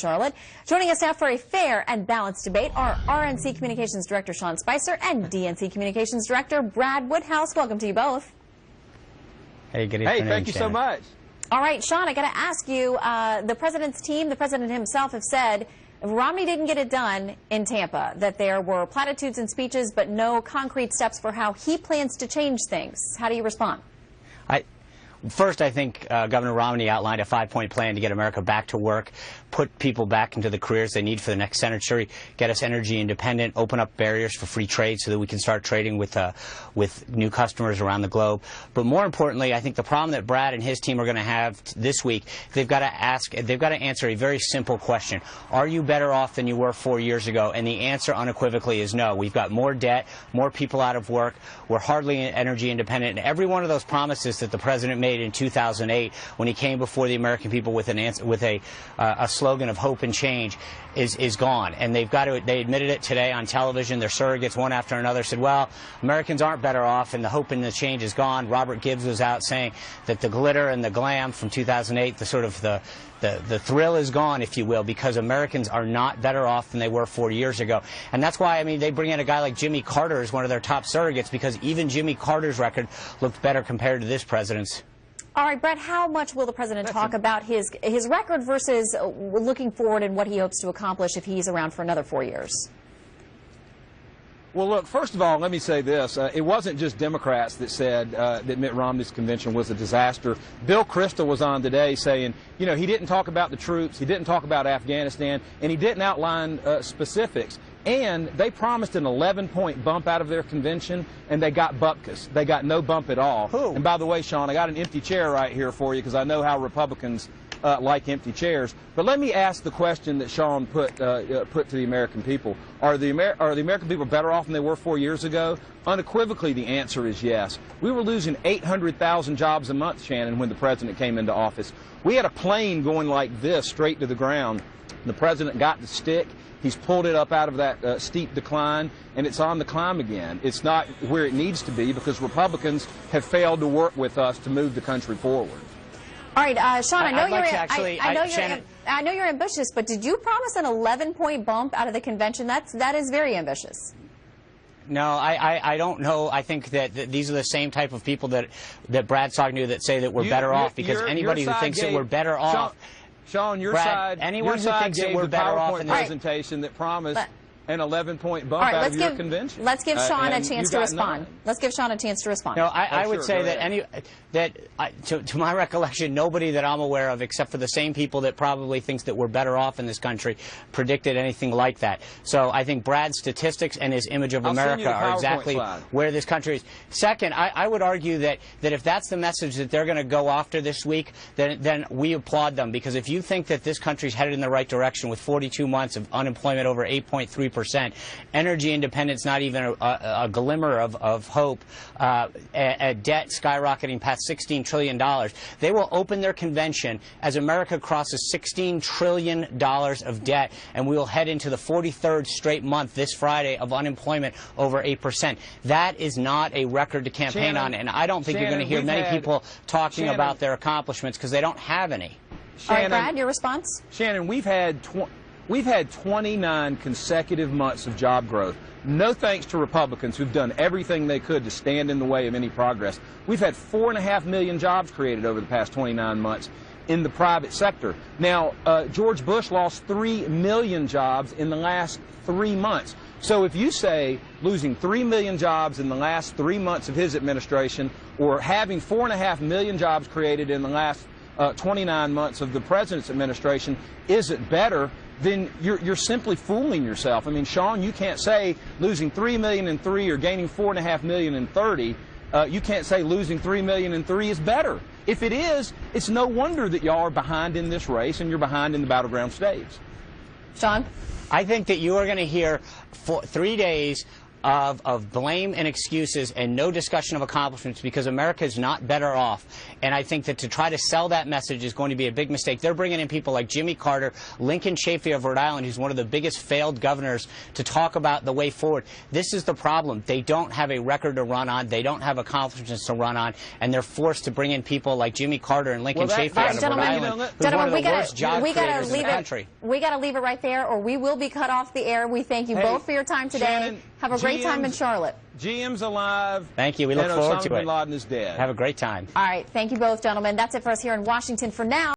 Charlotte. Joining us now for a fair and balanced debate are RNC Communications Director Sean Spicer and DNC Communications Director Brad Woodhouse. Welcome to you both. Hey, good evening. Hey, thank you so much. All right, Sean, I got to ask you, the president's team, the president himself have said if Romney didn't get it done in Tampa, that there were platitudes and speeches, but no concrete steps for how he plans to change things. How do you respond? First, I think Governor Romney outlined a 5-point plan to get America back to work, put people back into the careers they need for the next century, get us energy independent, open up barriers for free trade so that we can start trading with new customers around the globe. But more importantly, I think the problem that Brad and his team are going to have this week, they've got to answer a very simple question. Are you better off than you were 4 years ago? And the answer unequivocally is no. We've got more debt, more people out of work. We're hardly energy independent. And every one of those promises that the president made in 2008 when he came before the American people with a slogan of hope and change is gone. And they admitted it today on television. Their surrogates, one after another, said, well, Americans aren't better off and the hope and the change is gone. Robert Gibbs was out saying that the glitter and the glam from 2008, the thrill is gone, if you will, because Americans are not better off than they were 4 years ago. And that's why, I mean, they bring in a guy like Jimmy Carter as one of their top surrogates, because even Jimmy Carter's record looked better compared to this president's. All right, Brett, how much will the president talk about his record versus looking forward and what he hopes to accomplish if he's around for another 4 years? Well, look, first of all, let me say this. It wasn't just Democrats that said that Mitt Romney's convention was a disaster. Bill Kristol was on today saying, you know, he didn't talk about the troops, he didn't talk about Afghanistan, and he didn't outline specifics. And they promised an 11-point bump out of their convention, and they got bupkis. They got no bump at all. Who? And by the way, Sean, I got an empty chair right here for you because I know how Republicans like empty chairs. But let me ask the question that Sean put to the American people. Are the American people better off than they were 4 years ago? Unequivocally, the answer is yes. We were losing 800,000 jobs a month, Shannon, when the president came into office. We had a plane going like this straight to the ground. The president got the stick. He's pulled it up out of that steep decline, and it's on the climb again. It's not where it needs to be because Republicans have failed to work with us to move the country forward. All right, Sean, I know you're ambitious, but did you promise an 11-point bump out of the convention? That is very ambitious. No, I don't know. I think that these are the same type of people that Brad's talking to that say that we're better off, because anybody who thinks that we're better off. Sean, your Brad, side, anyone who thinks that we're better off in the presentation that promised an 11-point bump out of your convention. Let's give Sean a chance to respond. Let's give Sean a chance to respond. No, I would say that to my recollection, nobody that I'm aware of, except for the same people that probably thinks that we're better off in this country, predicted anything like that. So I think Brad's statistics and his image of America are exactly where this country is. Second, I would argue that if that's the message that they're going to go after this week, then we applaud them, because if you think that this country's headed in the right direction with 42 months of unemployment over 8.3%, energy independence not even a glimmer of hope, a debt skyrocketing past $16 trillion, they will open their convention as America crosses $16 trillion of debt, and we will head into the 43rd straight month this Friday of unemployment over 8%. That is not a record to campaign on, and I don't think you're going to hear many people talking about their accomplishments because they don't have any. All right, Brad, your response? Shannon, we've had 29 consecutive months of job growth. No thanks to Republicans who've done everything they could to stand in the way of any progress. We've had 4.5 million jobs created over the past 29 months in the private sector. Now, George Bush lost 3 million jobs in the last 3 months. So if you say losing 3 million jobs in the last 3 months of his administration, or having 4.5 million jobs created in the last 29 months of the president's administration isn't better, then you're simply fooling yourself. I mean, Sean, you can't say losing 3 million in 3 or gaining 4.5 million in 30. You can't say losing 3 million in 3 is better. If it is, it's no wonder that y'all are behind in this race and you're behind in the battleground states. Sean? I think that you are going to hear for 3 days of blame and excuses and no discussion of accomplishments, because America is not better off. And I think that to try to sell that message is going to be a big mistake. They're bringing in people like Jimmy Carter, Lincoln Chafee of Rhode Island, who's one of the biggest failed governors, to talk about the way forward. This is the problem. They don't have a record to run on. They don't have accomplishments to run on, and they're forced to bring in people like Jimmy Carter and Lincoln Chafee out of Rhode Island, who's one of the worst job creators in the country. We got to leave it right there, or we will be cut off the air. We thank you both for your time today. Shannon, have a great time in Charlotte. GM's alive. Thank you. We look forward to it. Bin Laden is dead. Have a great time. All right. Thank you both, gentlemen. That's it for us here in Washington for now.